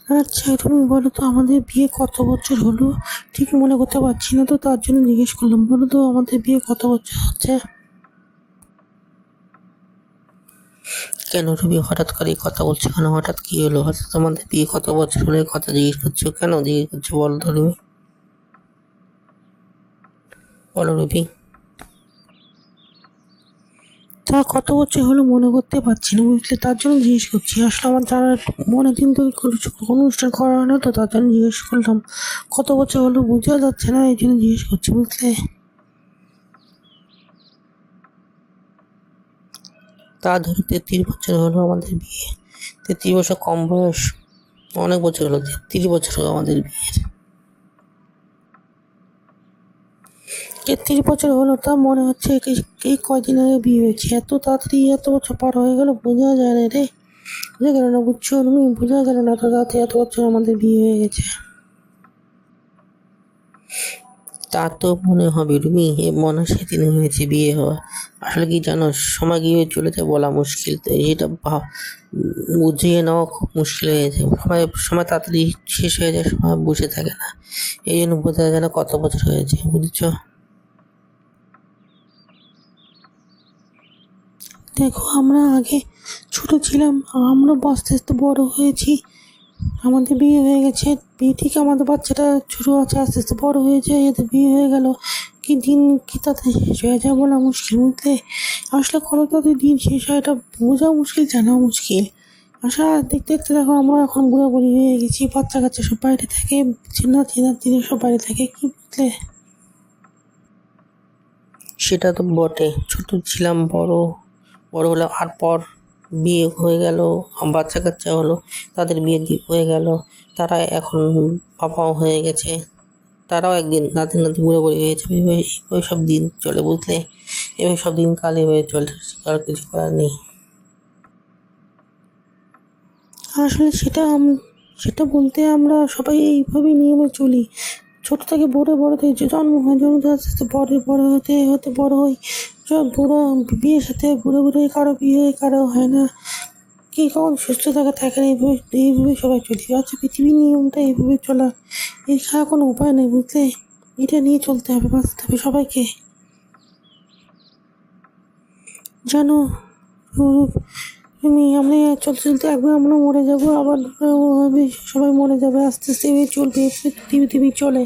আচ্ছা তুমি বলো তো আমাদের বিয়ে কত বছর হলো? ঠিক মনে করতে পারছি না তো, তার জন্য জিজ্ঞেস করলাম। বলো তো আমাদের বিয়ে কত বছর হচ্ছে? কেন রুবি হঠাৎ করে এই কথা বলছো কেন? হঠাৎ কি হলো? হঠাৎ আমাদের বিয়ে কত বছর হলো এই কথা জিজ্ঞেস করছো কেন? জিজ্ঞেস করছো বলো তো রুবি, বলো রুবি। তা কত বছর হলো মনে করতে পারছি না বুঝলে, তার জন্য জিজ্ঞেস করছি। আসলে আমার যারা মনে দিন ধরে কোনো অনুষ্ঠান করা হয় না তো, তার জন্য জিজ্ঞেস করলাম। কত বছর হলো বোঝা যাচ্ছে না, এই জন্য জিজ্ঞেস করছি বুঝলে। তা ধরো 33 বছর হলো আমাদের বিয়ে। 33 বছর কম বয়স? অনেক বছর হলো, 33 বছর হলো আমাদের বিয়ের। 33 বছর হলো, তা মনে হচ্ছে এই কয়দিন আগে বিয়ে হয়েছে। এত তাড়াতাড়ি এত বছর পার হয়ে গেল, বোঝা যায় না রে। বোঝা গেল না, বুঝছো তুমি? বোঝা গেল না এত তাড়াতাড়ি এত বছর আমাদের বিয়ে হয়ে গেছে। তা তো মনে হবে রুমি, এ মনে হয় সেদিন হয়েছে বিয়ে হওয়া। আসলে কি জানো, সময় গিয়ে চলে যায় বলা মুশকিল, তো এটা বুঝিয়ে নেওয়া খুব মুশকিল হয়ে যায়। সময় তাড়াতাড়ি শেষ হয়ে যায়, সময় বসে থাকে না। এই জন্য বোঝা যায় না কত বছর হয়েছে, বুঝছো? দেখো আমরা আগে ছোট ছিলাম, আমরা আস্তে আস্তে বড় হয়েছি। আমাদের বিয়ে হয়ে গেছে, বিয়ে থেকে আমাদের বাচ্চাটা ছোট আছে, আস্তে আস্তে বড় হয়ে যায়, এদের বিয়ে হয়ে গেল। কি দিন কি তাতে শেষ হয়ে যায় বলা মুশকিল বুঝলে। আসলে কত তাদের দিন শেষ হয় এটা বোঝা মুশকিল, জানা মুশকিল। আসলে দেখতে দেখতে দেখো আমরা এখন বুড়ো বুড়ি হয়ে গেছি, বাচ্চা কাচ্চা সব বাইরে থাকে, নাতি নাতিদের সব বাইরে থাকে, কি বুঝলে। সেটা তো বটে, ছোট ছিলাম, বড় বড় হলাম, আর পর বিয়ে হয়ে গেল, বাচ্চা কাচ্চা হলো, তাদের বিয়ে হয়ে গেল, তারা এখন বাবাও হয়ে গেছে, তারাও একদিন নাতি নাতি বুড়ো বুড়ি হয়ে যাবে। ওই সব দিন চলে বুঝলে, এভাবে সব দিন কাল এভাবে চলে, আর কিছু করার নেই। আসলে সেটা বলতে আমরা সবাই এইভাবেই নিয়মে চলি। ছোট থেকে বড়, বড় থেকে যে জন্ম হয়, জন্ম থেকে আস্তে আস্তে বড় বড় হতে হতে বড় হই। সব বুড়ো বিয়ের সাথে বুড়ো বুড়ো কারো বিয়ে হয়, কারো হয় না। কে কখন সুস্থ থাকে না, এইভাবে সবাই চলি। আচ্ছা পৃথিবীর নিয়মটা এইভাবে চলা, এর ছাড়া কোনো উপায় নেই বুঝলে। এটা নিয়ে চলতে হবে, বাঁচতে হবে সবাইকে। জানো তুমি, আমরা চলতে চলতে একবার আমরা মরে যাবো, আবার সবাই মরে যাবে, আস্তে আস্তে এভাবে চলবে, পৃথিবী চলে,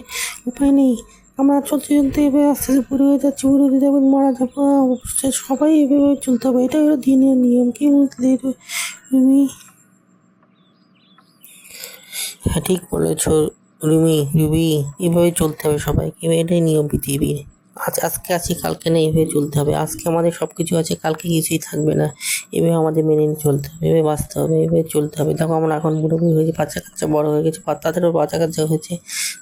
উপায় নেই। আমরা চলতে চলতে এভাবে আস্তে আস্তে বুড়ো হয়ে যাচ্ছি, বুড়ো হয়ে যাবে, মারা যাবো, সবাই এভাবে চলতে হবে, এটা হলো দিনের নিয়ম, কি বুঝলে তুমি? হ্যাঁ ঠিক বলেছ রুমি, রুবি, এভাবে চলতে হবে সবাইকে, এটাই নিয়ম পৃথিবীর। আজকে আছি কালকে না, এভাবে চলতে হবে। আজকে আমাদের সবকিছু আছে, কালকে কিছুই থাকবে না। এভাবে আমাদের মেনে নিয়ে চলতে হবে, এভাবে বাঁচতে হবে, এভাবে চলতে হবে। দেখো আমরা এখন বুড়ো বুড়ি হয়েছি, বাচ্চা কাচ্চা বড় হয়ে গেছে, তাদেরও বাচ্চা কাচ্চা হয়েছে,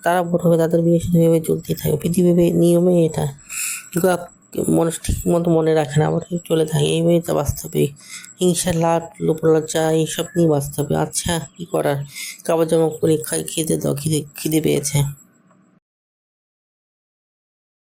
তারা বড় হবে, তাদের বিয়ে শুধু এভাবে চলতেই থাকবে। পৃথিবীর নিয়মে এটা। কিন্তু মনে ঠিক মতো মনে রাখে না, আবার চলে থাকে, এইভাবেই তো বাঁচতে হবে। হিংসা, লাভ, লোপলালচা এইসব নিয়ে বাঁচতে হবে। আচ্ছা কি করার, কাবার জামা করে খাই, খেতে দাও, খিদে খিদে পেয়েছে।